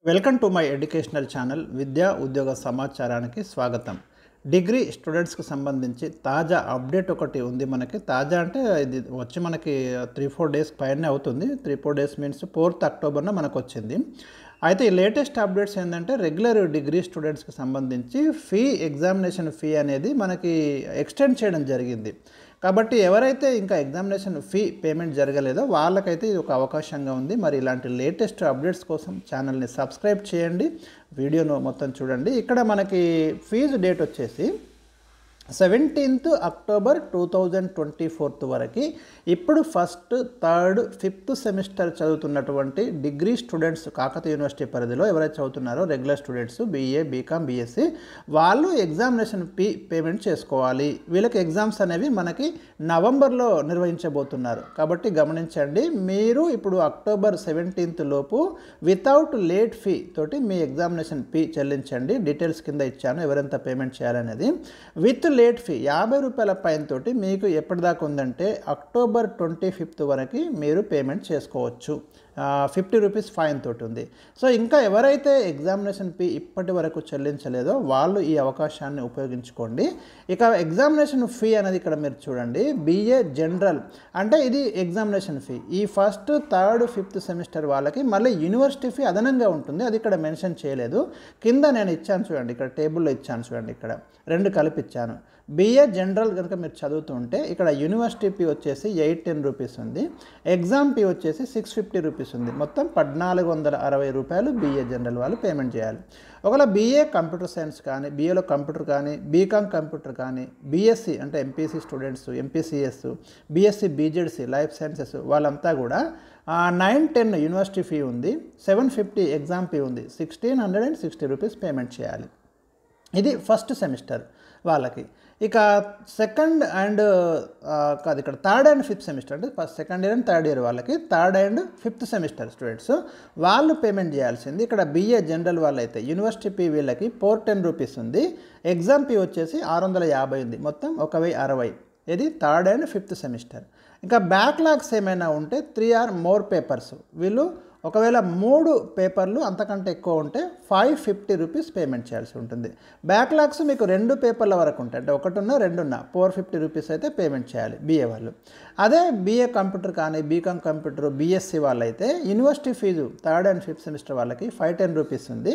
Welcome to my educational channel విద్యా ఉద్యోగ సమాచారానికి స్వాగతం. డిగ్రీ స్టూడెంట్స్కి సంబంధించి తాజా అప్డేట్ ఒకటి ఉంది. మనకి తాజా అంటే ఇది వచ్చి మనకి 3-4 డేస్ పైనే అవుతుంది. 3-4 డేస్ మీన్స్ 4th అక్టోబర్న మనకు వచ్చింది. అయితే ఈ లేటెస్ట్ అప్డేట్స్ ఏంటంటే రెగ్యులర్ డిగ్రీ స్టూడెంట్స్కి సంబంధించి ఎగ్జామినేషన్ ఫీ అనేది మనకి ఎక్స్టెండ్ చేయడం జరిగింది. కాబట్టి ఎవరైతే ఇంకా ఎగ్జామినేషన్ ఫీ పేమెంట్ జరగలేదో వాళ్ళకైతే ఇది ఒక అవకాశంగా ఉంది. మరి ఇలాంటి లేటెస్ట్ అప్డేట్స్ కోసం ఛానల్ని సబ్స్క్రైబ్ చేయండి, వీడియోను మొత్తం చూడండి. ఇక్కడ మనకి ఫీజు డేట్ వచ్చేసి 17th అక్టోబర్ 2024 వరకు ఇప్పుడు 1st, 3rd, 5th సెమిస్టర్ చదువుతున్నటువంటి డిగ్రీ స్టూడెంట్స్ కాకతీయ యూనివర్సిటీ పరిధిలో ఎవరైతే చదువుతున్నారో regular students BA, BCom, BSc వాళ్ళు ఎగ్జామినేషన్ ఫీ పేమెంట్ చేసుకోవాలి. వీళ్ళకి ఎగ్జామ్స్ అనేవి మనకి నవంబర్లో నిర్వహించబోతున్నారు. కాబట్టి గమనించండి, మీరు ఇప్పుడు అక్టోబర్ 17th లోపు వితౌట్ లేట్ ఫీ తోటి మీ ఎగ్జామినేషన్ ఫీ చెల్లించండి. డీటెయిల్స్ కింద ఇచ్చాను ఎవరెంత పేమెంట్ చేయాలనేది. విత్ లేట్ ఫీ 50 రూపాయల పైన తోటి మీకు ఎప్పటిదాకా ఉందంటే అక్టోబర్ 25th వరకు మీరు పేమెంట్ చేసుకోవచ్చు. 50 రూపీస్ ఫైన్ తోటి ఉంది. సో ఇంకా ఎవరైతే ఎగ్జామినేషన్ ఫీ ఇప్పటి వరకు చెల్లించలేదో వాళ్ళు ఈ అవకాశాన్ని ఉపయోగించుకోండి. ఇక ఎగ్జామినేషన్ ఫీ అనేది ఇక్కడ మీరు చూడండి, బీఏ జనరల్ అంటే ఇది ఎగ్జామినేషన్ ఫీ. ఈ 1st, 3rd, 5th సెమిస్టర్ వాళ్ళకి మళ్ళీ యూనివర్సిటీ ఫీ అదనంగా ఉంటుంది. అది ఇక్కడ మెన్షన్ చేయలేదు. కింద నేను ఇచ్చాను చూడండి, ఇక్కడ టేబుల్లో ఇచ్చాను చూడండి, ఇక్కడ 2 కలిపి ఇచ్చాను. బీఏ జనరల్ కనుక మీరు చదువుతుంటే ఇక్కడ యూనివర్సిటీ ఫీ వచ్చేసి 810 రూపీస్ ఉంది, ఎగ్జామ్ ఫీ వచ్చేసి 650 రూపీస్ ఉంది. మొత్తం 1460 రూపాయలు బీఏ జనరల్ వాళ్ళు పేమెంట్ చేయాలి. ఒకవేళ బీఏ కంప్యూటర్ సైన్స్ కానీ, బీఏలో కంప్యూటర్ కానీ, బీకామ్ కంప్యూటర్ కానీ, బీఎస్సీ అంటే MPC students, MPCS, BSc BZC life sciences వాళ్ళంతా కూడా 910 యూనివర్సిటీ ఫీ ఉంది, 750 ఎగ్జామ్ ఫీ ఉంది, 1660 రూపీస్ పేమెంట్ చేయాలి. ఇది 1st సెమిస్టర్ వాళ్ళకి. ఇక సెకండ్ అండ్ కాదు, ఇక్కడ 3rd and 5th సెమిస్టర్ అంటే second year and 3rd year వాళ్ళకి 3rd and 5th semester students వాళ్ళు పేమెంట్ చేయాల్సింది. ఇక్కడ బీఏ జనరల్ వాళ్ళైతే యూనివర్సిటీ ఫీ వీళ్ళకి 410 రూపీస్ ఉంది, ఎగ్జామ్ ఫీ వచ్చేసి 650 ఉంది, మొత్తం 1060. ఇది 3rd and 5th సెమిస్టర్. ఇంకా బ్యాక్లాగ్స్ ఏమైనా ఉంటే 3 or more పేపర్స్ వీళ్ళు ఒకవేళ 3 పేపర్లు అంతకంటే ఎక్కువ ఉంటే 550 రూపీస్ పేమెంట్ చేయాల్సి ఉంటుంది. బ్యాక్లాగ్స్ మీకు 2 పేపర్ల వరకు ఉంటాయి, అంటే 1 ఉన్నా 2 ఉన్నా 450 రూపీస్ అయితే పేమెంట్ చేయాలి బీఏ వాళ్ళు. అదే బీఏ కంప్యూటర్ కానీ, బీకామ్ కంప్యూటర్, బీఎస్సీ వాళ్ళైతే university fees 3rd and 5th semester వాళ్ళకి 510 రూపీస్ ఉంది,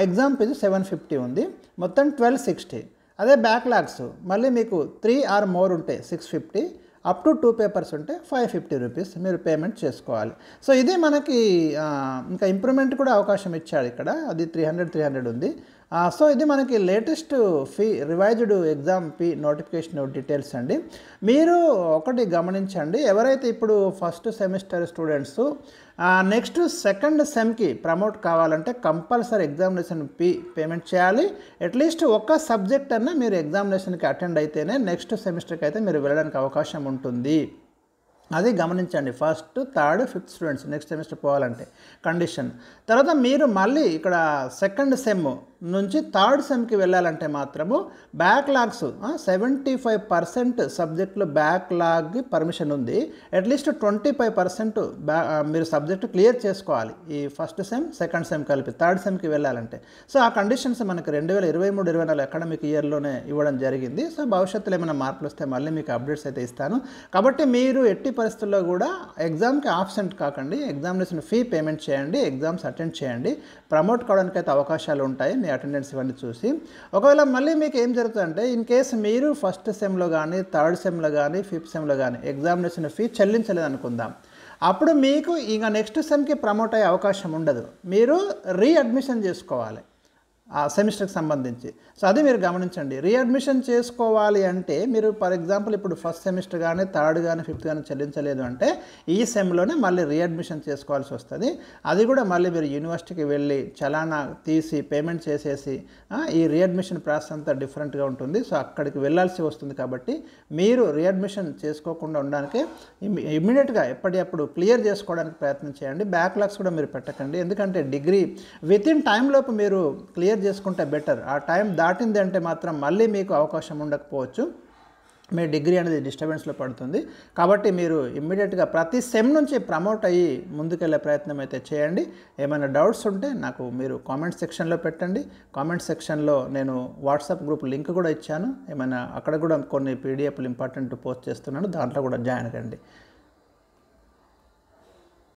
ఎగ్జామ్ ఫీజు 750 ఉంది, మొత్తం 1260. అదే బ్యాక్లాగ్స్ మళ్ళీ మీకు 3 or more ఉంటే 650, అప్ టు 2 పేపర్స్ ఉంటే 550 రూపీస్ మీరు పేమెంట్ చేసుకోవాలి. సో ఇది మనకి ఇంకా ఇంప్రూవ్మెంట్ కూడా అవకాశం ఇచ్చాడు ఇక్కడ, అది 300 ఉంది. సో ఇది మనకి latest fee revised exam fee notification details అండి. మీరు ఒకటి గమనించండి, ఎవరైతే ఇప్పుడు 1st semester students next 2nd సెమ్కి ప్రమోట్ కావాలంటే కంపల్సరీ ఎగ్జామినేషన్ ఫీ పేమెంట్ చేయాలి. అట్లీస్ట్ ఒక సబ్జెక్ట్ అన్నా మీరు ఎగ్జామినేషన్కి అటెండ్ అయితేనే నెక్స్ట్ సెమిస్టర్కి అయితే మీరు వెళ్ళడానికి అవకాశం ఉంటుంది. అది గమనించండి. 1st, 3rd, 5th students next semester పోవాలంటే కండిషన్. తర్వాత మీరు మళ్ళీ ఇక్కడ 2nd సెమ్ నుంచి 3rd సెమ్కి వెళ్ళాలంటే మాత్రము బ్యాక్లాగ్స్ 75% సబ్జెక్టులు బ్యాక్లాగ్ పర్మిషన్ ఉంది. అట్లీస్ట్ 25% మీరు సబ్జెక్టు క్లియర్ చేసుకోవాలి ఈ 1st సెమ్ 2nd సెమ్ కలిపి 3rd సెమ్కి వెళ్ళాలంటే. సో ఆ కండిషన్స్ మనకి 2023-24 అకాడమిక్ ఇయర్లోనే ఇవ్వడం జరిగింది. సో భవిష్యత్తులో ఏమైనా మార్పులు వస్తే మళ్ళీ మీకు అప్డేట్స్ అయితే ఇస్తాను. కాబట్టి మీరు ఎట్టి పరిస్థితుల్లో కూడా ఎగ్జామ్కి ఆబ్సెంట్ కాకండి, ఎగ్జామినేషన్ ఫీ పేమెంట్ చేయండి, ఎగ్జామ్స్ అటెండ్ చేయండి. ప్రమోట్ కావడానికి అయితే అవకాశాలు ఉంటాయి మీ అటెండెన్స్ ఇవన్నీ చూసి. ఒకవేళ మళ్ళీ మీకు ఏం జరుగుతుందంటే ఇన్ కేసు మీరు 1st సెమ్లో కానీ, 3rd సెమ్లో కానీ, 5th సెమ్లో కానీ ఎగ్జామినేషన్ ఫీ చెల్లించలేదు అనుకుందాం, అప్పుడు మీకు ఇంకా నెక్స్ట్ సెమ్కి ప్రమోట్ అయ్యే అవకాశం ఉండదు. మీరు రీఅడ్మిషన్ చేసుకోవాలి ఆ సెమిస్టర్కి సంబంధించి. సో అది మీరు గమనించండి. రీఅడ్మిషన్ చేసుకోవాలి అంటే మీరు ఫర్ ఎగ్జాంపుల్ ఇప్పుడు 1st సెమిస్టర్ కానీ, 3rd కానీ, 5th కానీ చెల్లించలేదు అంటే ఈ సెమ్లోనే మళ్ళీ రీఅడ్మిషన్ చేసుకోవాల్సి వస్తుంది. అది కూడా మళ్ళీ మీరు యూనివర్సిటీకి వెళ్ళి చలానా తీసి పేమెంట్ చేసేసి ఈ రీఅడ్మిషన్ ప్రాసెస్ అంతా డిఫరెంట్గా ఉంటుంది. సో అక్కడికి వెళ్ళాల్సి వస్తుంది. కాబట్టి మీరు రీఅడ్మిషన్ చేసుకోకుండా ఉండడానికి ఇమ్మీడియట్గా ఎప్పటికప్పుడు క్లియర్ చేసుకోవడానికి ప్రయత్నం చేయండి. బ్యాక్లాగ్స్ కూడా మీరు పెట్టకండి, ఎందుకంటే డిగ్రీ వితిన్ టైంలోపు మీరు క్లియర్ చేసుకుంటే బెటర్. ఆ టైం దాటింది అంటే మాత్రం మళ్ళీ మీకు అవకాశం ఉండకపోవచ్చు. మీ డిగ్రీ అనేది డిస్టర్బెన్స్లో పడుతుంది. కాబట్టి మీరు ఇమ్మీడియట్గా ప్రతి సెమ్ నుంచి ప్రమోట్ అయ్యి ముందుకెళ్ళే ప్రయత్నం అయితే చేయండి. ఏమైనా డౌట్స్ ఉంటే నాకు మీరు కామెంట్ సెక్షన్లో పెట్టండి. కామెంట్ సెక్షన్లో నేను వాట్సాప్ గ్రూప్ లింక్ కూడా ఇచ్చాను. ఏమైనా అక్కడ కూడా కొన్ని పీడిఎఫ్లు ఇంపార్టెంట్ పోస్ట్ చేస్తున్నాను, దాంట్లో కూడా జాయిన్ కండి.